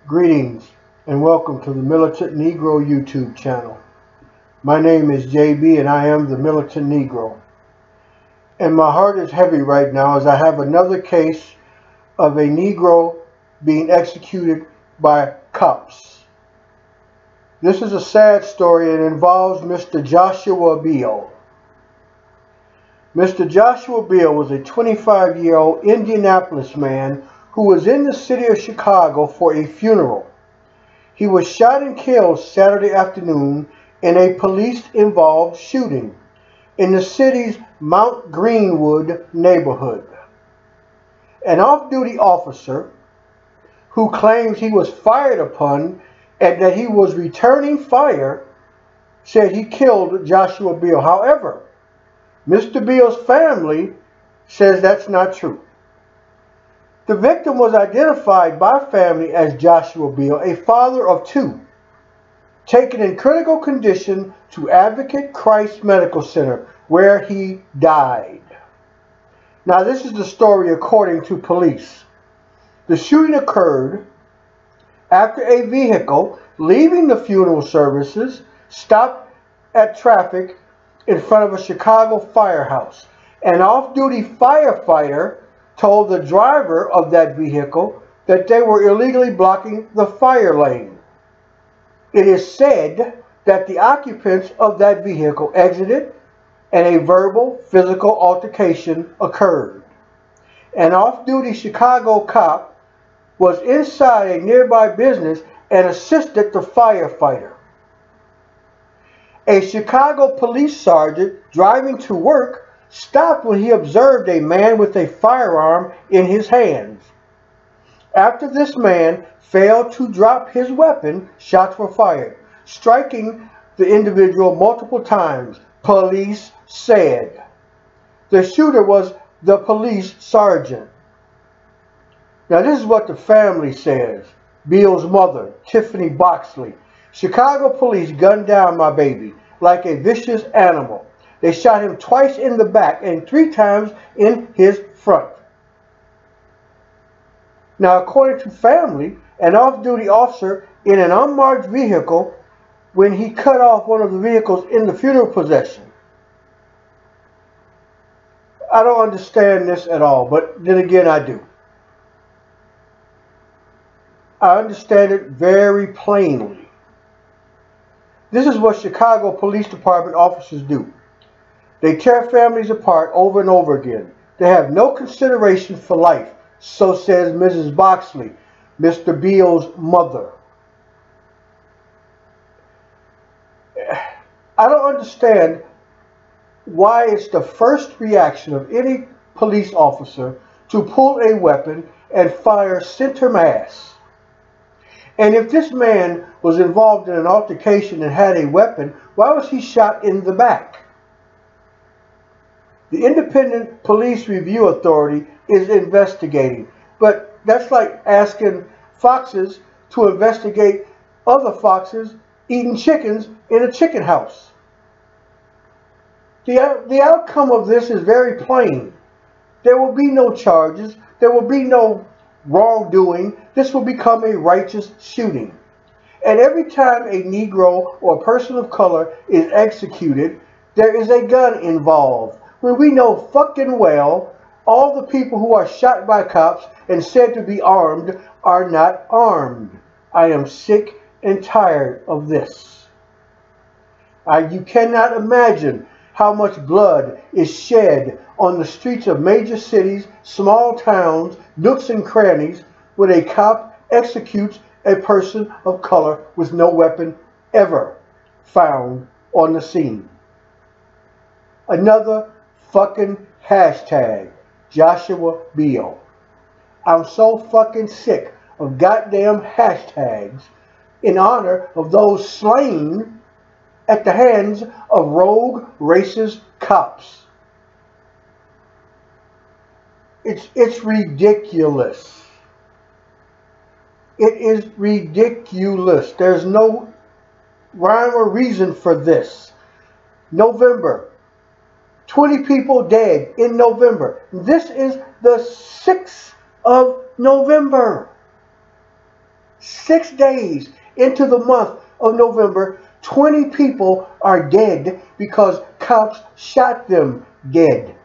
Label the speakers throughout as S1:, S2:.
S1: Greetings and welcome to the Militant Negro YouTube channel. My name is JB and I am the Militant Negro. And my heart is heavy right now as I have another case of a Negro being executed by cops. This is a sad story and involves Mr. Joshua Beal. Mr. Joshua Beal was a 25-year-old Indianapolis man who was in the city of Chicago for a funeral. He was shot and killed Saturday afternoon in a police-involved shooting in the city's Mount Greenwood neighborhood. An off-duty officer who claims he was fired upon and that he was returning fire said he killed Joshua Beal. However, Mr. Beal's family says that's not true. The victim was identified by family as Joshua Beal, a father of two, taken in critical condition to Advocate Christ Medical Center, where he died. Now, this is the story according to police. The shooting occurred after a vehicle leaving the funeral services stopped at traffic in front of a Chicago firehouse. An off-duty firefighter told the driver of that vehicle that they were illegally blocking the fire lane. It is said that the occupants of that vehicle exited and a verbal, physical altercation occurred. An off-duty Chicago cop was inside a nearby business and assisted the firefighter. A Chicago police sergeant driving to work stopped when he observed a man with a firearm in his hands. After this man failed to drop his weapon, shots were fired, striking the individual multiple times, police said. The shooter was the police sergeant. Now this is what the family says. Beal's mother, Tiffany Boxley. Chicago police gunned down my baby like a vicious animal. They shot him twice in the back and 3 times in his front. Now, according to family, an off-duty officer in an unmarked vehicle when he cut off one of the vehicles in the funeral procession. I don't understand this at all, but then again I do. I understand it very plainly. This is what Chicago Police Department officers do. They tear families apart over and over again. They have no consideration for life, so says Mrs. Boxley, Mr. Beal's mother. I don't understand why it's the first reaction of any police officer to pull a weapon and fire center mass. And if this man was involved in an altercation and had a weapon, why was he shot in the back? The Independent Police Review Authority is investigating, but that's like asking foxes to investigate other foxes eating chickens in a chicken house. The outcome of this is very plain. There will be no charges. There will be no wrongdoing. This will become a righteous shooting. And every time a Negro or a person of color is executed, there is a gun involved. When we know fucking well all the people who are shot by cops and said to be armed are not armed. I am sick and tired of this. You cannot imagine how much blood is shed on the streets of major cities, small towns, nooks and crannies when a cop executes a person of color with no weapon ever found on the scene. Another fucking hashtag, Joshua Beal. I'm so fucking sick of goddamn hashtags in honor of those slain at the hands of rogue, racist cops. It's ridiculous. It is ridiculous. There's no rhyme or reason for this. November. 20 people dead in November. This is the 6th of November. 6 days into the month of November, 20 people are dead because cops shot them dead,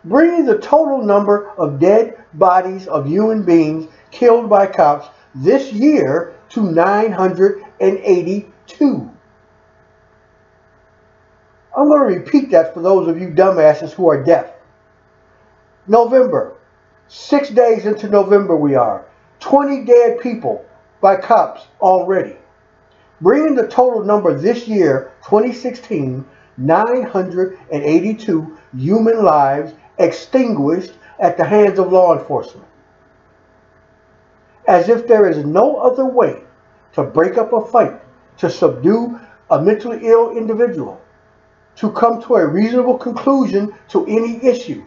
S1: bringing the total number of dead bodies of human beings killed by cops this year to 982. I'm going to repeat that for those of you dumbasses who are deaf. November, 6 days into November we are. 20 dead people by cops already, bringing the total number this year, 2016, 982 human lives extinguished at the hands of law enforcement. As if there is no other way to break up a fight, to subdue a mentally ill individual, to come to a reasonable conclusion to any issue.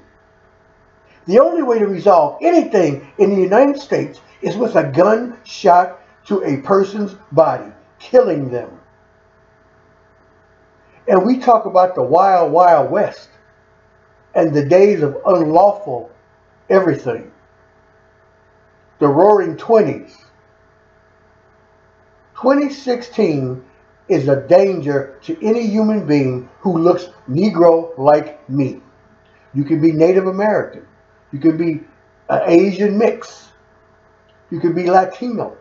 S1: The only way to resolve anything in the United States is with a gun shot to a person's body, killing them. And we talk about the wild, wild west and the days of unlawful everything. The roaring 20s. 2016 is a danger to any human being who looks Negro like me. You can be Native American. You can be an Asian mix. You can be Latino.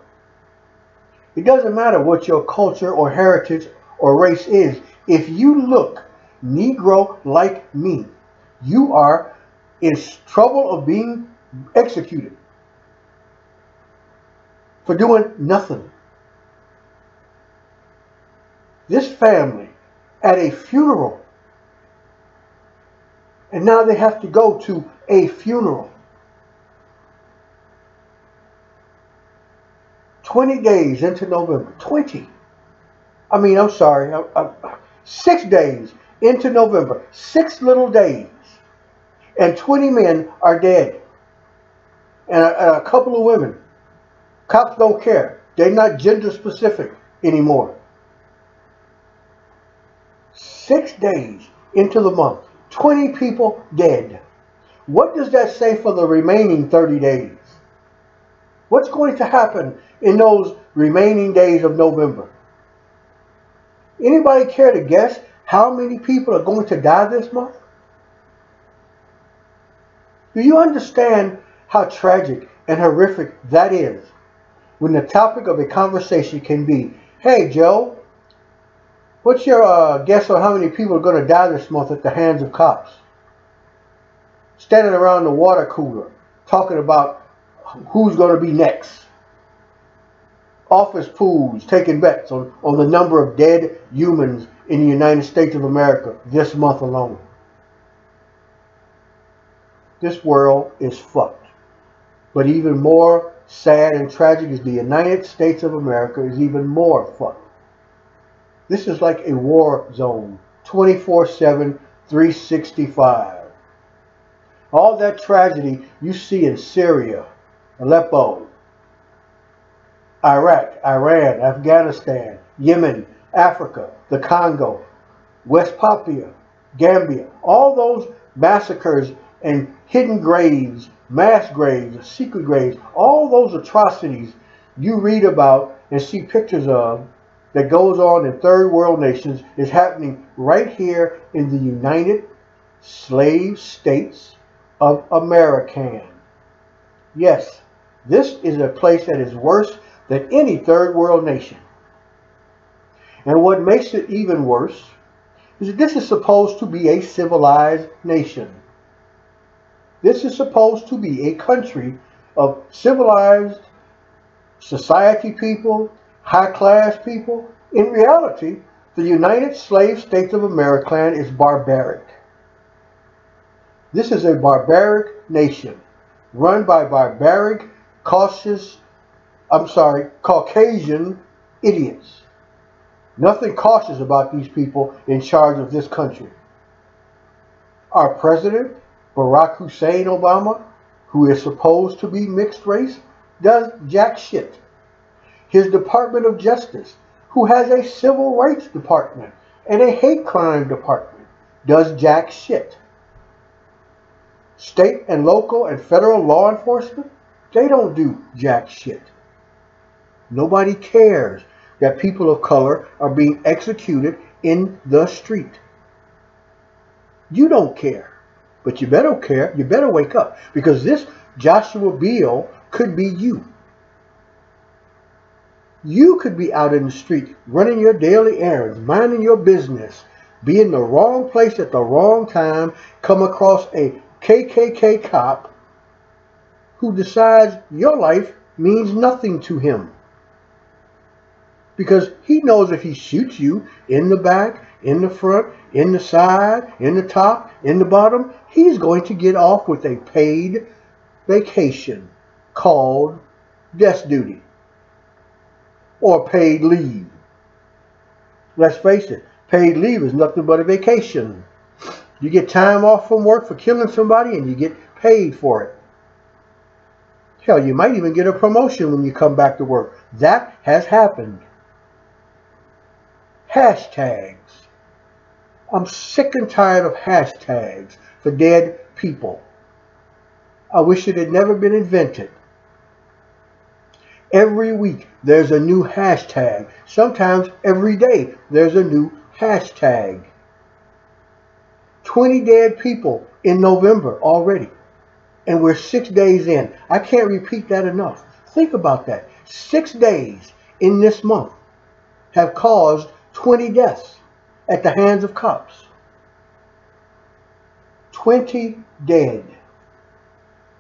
S1: It doesn't matter what your culture or heritage or race is. If you look Negro like me, you are in trouble of being executed for doing nothing. This family at a funeral, and now they have to go to a funeral. 20 days into November. 20. I mean, I'm sorry. 6 days into November. 6 little days. And 20 men are dead. And a couple of women. Cops don't care. They're not gender specific anymore. 6 days into the month. 20 people dead. What does that say for the remaining 30 days? What's going to happen in those remaining days of November? Anybody care to guess how many people are going to die this month? Do you understand how tragic and horrific that is when the topic of a conversation can be, hey Joe, what's your guess on how many people are going to die this month at the hands of cops? Standing around the water cooler talking about who's going to be next. Office pools taking bets on the number of dead humans in the United States of America this month alone. This world is fucked. But even more sad and tragic is the United States of America is even more fucked. This is like a war zone, 24/7, 365. All that tragedy you see in Syria, Aleppo, Iraq, Iran, Afghanistan, Yemen, Africa, the Congo, West Papua, Gambia, all those massacres and hidden graves, mass graves, secret graves, all those atrocities you read about and see pictures of that goes on in third world nations is happening right here in the United Slave States of America. Yes, this is a place that is worse than any third world nation. And what makes it even worse is that this is supposed to be a civilized nation. This is supposed to be a country of civilized society people, high class people. In reality, the United Slave States of America is barbaric. This is a barbaric nation run by barbaric, Caucasian idiots. Nothing cautious about these people in charge of this country. Our president, Barack Hussein Obama, who is supposed to be mixed race, does jack shit. His Department of Justice, who has a civil rights department and a hate crime department, does jack shit. State and local and federal law enforcement, they don't do jack shit. Nobody cares that people of color are being executed in the street. You don't care, but you better care. You better wake up, because this Joshua Beal could be you. You could be out in the street running your daily errands, minding your business, be in the wrong place at the wrong time, come across a KKK cop who decides your life means nothing to him. Because he knows if he shoots you in the back, in the front, in the side, in the top, in the bottom, he's going to get off with a paid vacation called desk duty or paid leave. Let's face it, paid leave is nothing but a vacation. You get time off from work for killing somebody and you get paid for it. Hell, you might even get a promotion when you come back to work. That has happened. Hashtags. I'm sick and tired of hashtags for dead people. I wish it had never been invented. Every week there's a new hashtag. Sometimes every day there's a new hashtag. 20 dead people in November already. And we're 6 days in. I can't repeat that enough. Think about that. 6 days in this month have caused 20 deaths at the hands of cops. 20 dead.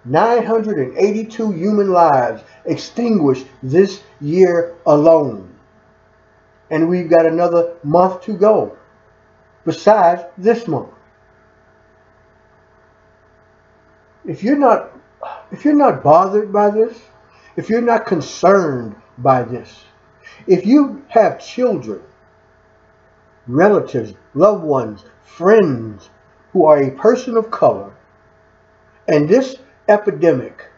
S1: 982 human lives extinguished this year alone. And we've got another month to go besides this month. If you're not bothered by this, if you're not concerned by this, if you have children, relatives, loved ones, friends who are a person of color, and this epidemic,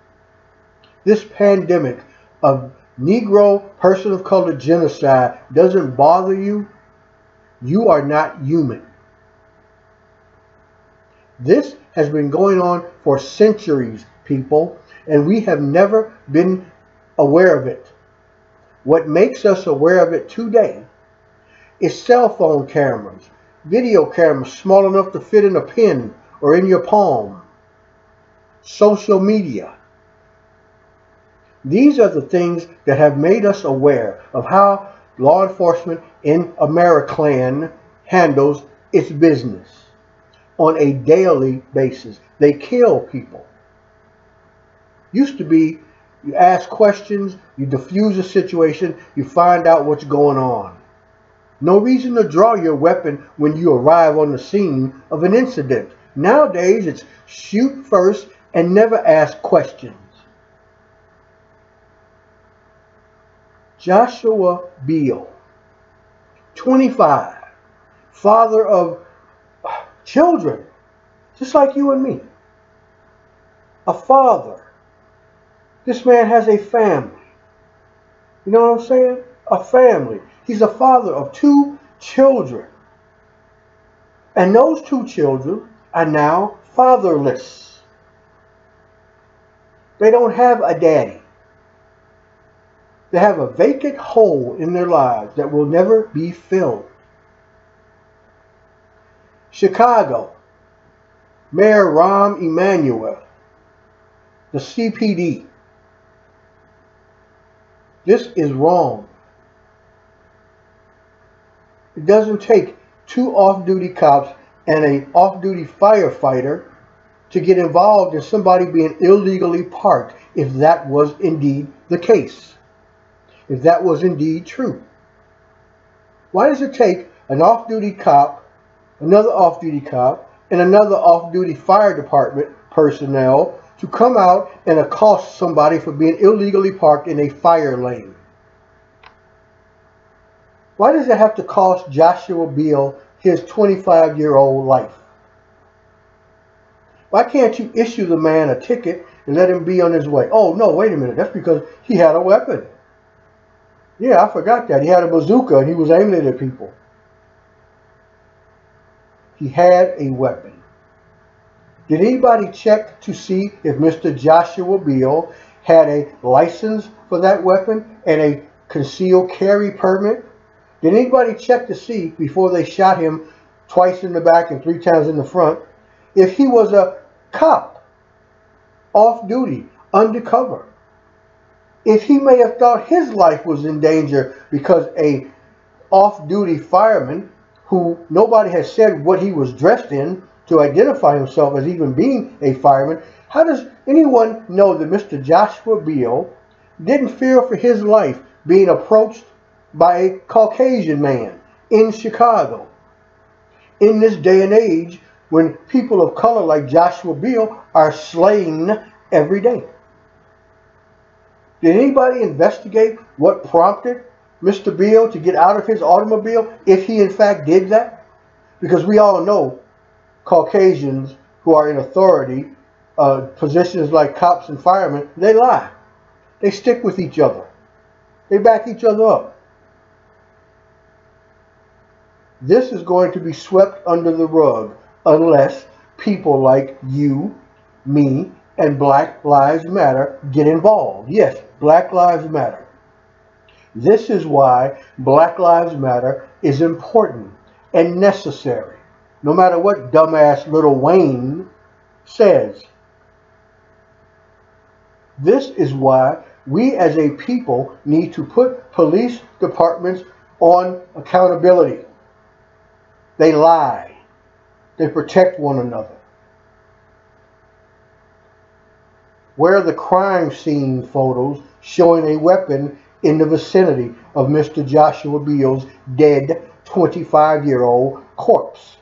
S1: this pandemic of Negro person of color genocide doesn't bother you, you are not human. This has been going on for centuries, people, and we have never been aware of it. What makes us aware of it today is cell phone cameras, video cameras small enough to fit in a pen or in your palm, social media. These are the things that have made us aware of how law enforcement in Americlan handles its business on a daily basis. They kill people. Used to be, you ask questions, you diffuse a situation, you find out what's going on. No reason to draw your weapon when you arrive on the scene of an incident. Nowadays, it's shoot first and never ask questions. Joshua Beal, 25, father of children, just like you and me. A father. This man has a family. You know what I'm saying? A family. He's a father of 2 children. And those 2 children are now fatherless. They don't have a daddy. They have a vacant hole in their lives that will never be filled. Chicago, Mayor Rahm Emanuel, the CPD. This is wrong. It doesn't take 2 off-duty cops and an off-duty firefighter to get involved in somebody being illegally parked, if that was indeed the case. If that was indeed true. Why does it take an off-duty cop, another off-duty cop, and another off-duty fire department personnel to come out and accost somebody for being illegally parked in a fire lane? Why does it have to cost Joshua Beal his 25-year-old life? Why can't you issue the man a ticket and let him be on his way? Oh, no, wait a minute. That's because he had a weapon. Yeah, I forgot that. He had a bazooka and he was aiming it at people. He had a weapon. Did anybody check to see if Mr. Joshua Beal had a license for that weapon and a concealed carry permit? Did anybody check to see before they shot him twice in the back and 3 times in the front if he was a cop, off duty, undercover? If he may have thought his life was in danger because a off-duty fireman, who nobody has said what he was dressed in to identify himself as even being a fireman, how does anyone know that Mr. Joshua Beal didn't fear for his life being approached by a Caucasian man in Chicago? In this day and age, when people of color like Joshua Beal are slain every day. Did anybody investigate what prompted Mr. Beal to get out of his automobile, if he in fact did that? Because we all know Caucasians who are in authority, positions like cops and firemen, they lie. They stick with each other. They back each other up. This is going to be swept under the rug unless people like you, me, and Black Lives Matter get involved. Yes, Black Lives Matter. This is why Black Lives Matter is important and necessary, no matter what dumbass Lil Wayne says. This is why we as a people need to put police departments on accountability. They lie. They protect one another. Where are the crime scene photos showing a weapon in the vicinity of Mr. Joshua Beal's dead 25-year-old corpse?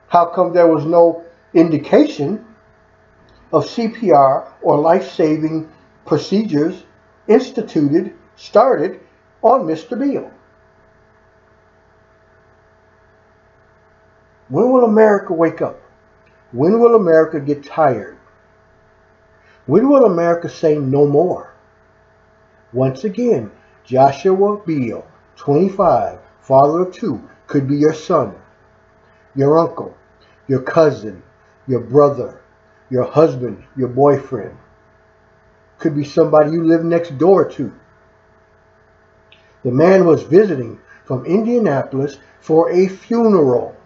S1: How come there was no indication of CPR or life-saving procedures started on Mr. Beal? When will America wake up? When will America get tired? When will America say no more? Once again, Joshua Beal, 25, father of 2, could be your son, your uncle, your cousin, your brother, your husband, your boyfriend. Could be somebody you live next door to. The man was visiting from Indianapolis for a funeral.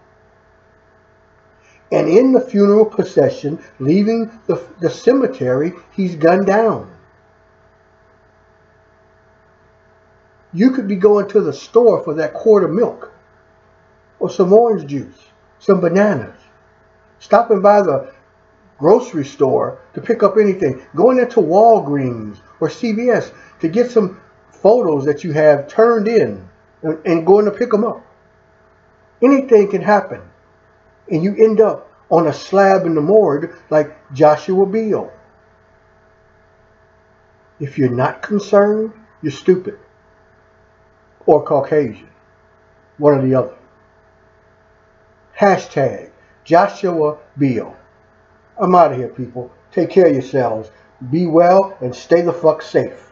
S1: And in the funeral procession, leaving the cemetery, he's gunned down. You could be going to the store for that quart of milk, or some orange juice, some bananas, stopping by the grocery store to pick up anything, going into Walgreens or CVS to get some photos that you have turned in and going to pick them up. Anything can happen. And you end up on a slab in the morgue like Joshua Beal. If you're not concerned, you're stupid. Or Caucasian. One or the other. Hashtag Joshua Beal. I'm out of here, people. Take care of yourselves. Be well and stay the fuck safe.